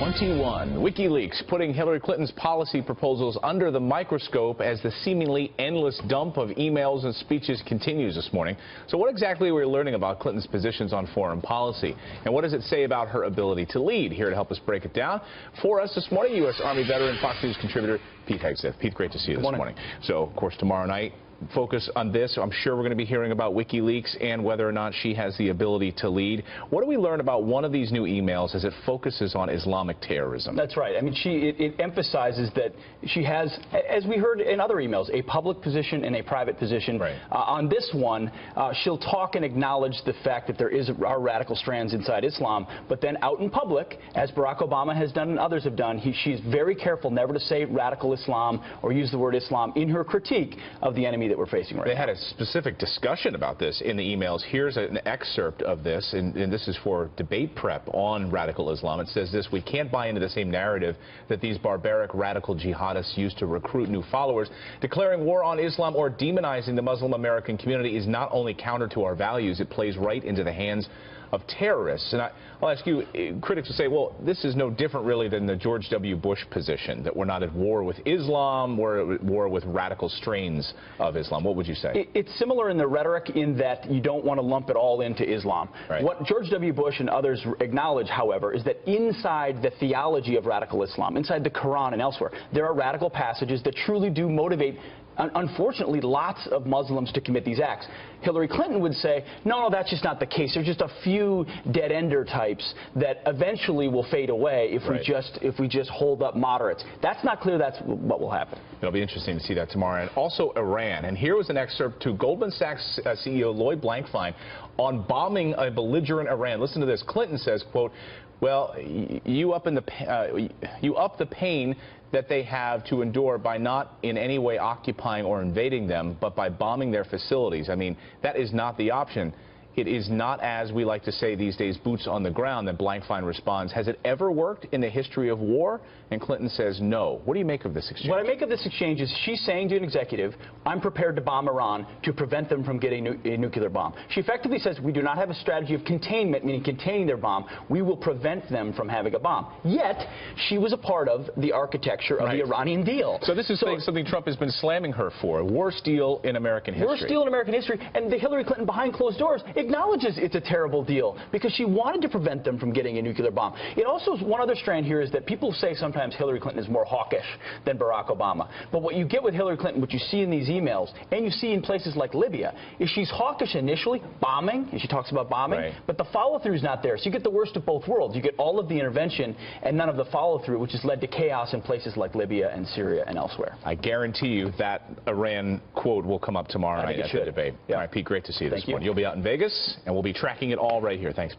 21. WikiLeaks putting Hillary Clinton's policy proposals under the microscope as the seemingly endless dump of emails and speeches continues this morning. So what exactly are we learning about Clinton's positions on foreign policy? And what does it say about her ability to lead? Here to help us break it down for us this morning, U.S. Army veteran, Fox News contributor Pete Hegseth. Pete, great to see you this morning. So, of course, tomorrow night, focus on this. I'm sure we're going to be hearing about WikiLeaks and whether or not she has the ability to lead. What do we learn about one of these new emails as it focuses on Islamic terrorism? That's right. I mean, it emphasizes that she has, as we heard in other emails, a public position and a private position. Right. On this one, she'll talk and acknowledge the fact that there are radical strands inside Islam, but then out in public, as Barack Obama has done and others have done, she's very careful never to say radical Islam or use the word Islam in her critique of the enemy that we're facing right now. They had a specific discussion about this in the emails. Here's an excerpt of this, and this is for debate prep on radical Islam. It says this: we can't buy into the same narrative that these barbaric radical jihadists use to recruit new followers. Declaring war on Islam or demonizing the Muslim American community is not only counter to our values, it plays right into the hands of terrorists. And I'll ask you, critics will say, well, this is no different really than the George W. Bush position, that we're not at war with Islam, we're at war with radical strains of Islam. What would you say? It's similar in the rhetoric in that you don't want to lump it all into Islam. Right. What George W. Bush and others acknowledge, however, is that inside the theology of radical Islam, inside the Quran and elsewhere, there are radical passages that truly do motivate, unfortunately, lots of Muslims to commit these acts. Hillary Clinton would say, no, that's just not the case. There's just a few dead-ender types that eventually will fade away if we just hold up moderates. That's not clear that's what will happen. It'll be interesting to see that tomorrow. And also Iran. And here was an excerpt to Goldman Sachs CEO Lloyd Blankfein on bombing a belligerent Iran. Listen to this. Clinton says, quote, well, you up the pain that they have to endure by not in any way occupying or invading them, but by bombing their facilities. I mean, that is not the option. It is not, as we like to say these days, boots on the ground. That Blankfein responds, has it ever worked in the history of war? And Clinton says no. What do you make of this exchange? What I make of this exchange is she's saying to an executive, I'm prepared to bomb Iran to prevent them from getting a nuclear bomb. She effectively says we do not have a strategy of containment, meaning containing their bomb. We will prevent them from having a bomb. Yet, she was a part of the architecture of the Iranian deal. So this is something Trump has been slamming her for. Worst deal in American history. Worst deal in American history. And the Hillary Clinton behind closed doors acknowledges it's a terrible deal because she wanted to prevent them from getting a nuclear bomb. It also is one other strand here is that people say sometimes Hillary Clinton is more hawkish than Barack Obama. But what you get with Hillary Clinton, what you see in these emails, and you see in places like Libya, is she's hawkish initially, bombing, and she talks about bombing, but the follow-through is not there. So you get the worst of both worlds. You get all of the intervention and none of the follow-through, which has led to chaos in places like Libya and Syria and elsewhere. I guarantee you that Iran quote will come up tomorrow night at the debate. Yeah. All right, Pete, great to see you this morning. You'll be out in Vegas, and we'll be tracking it all right here. Thanks, Pete.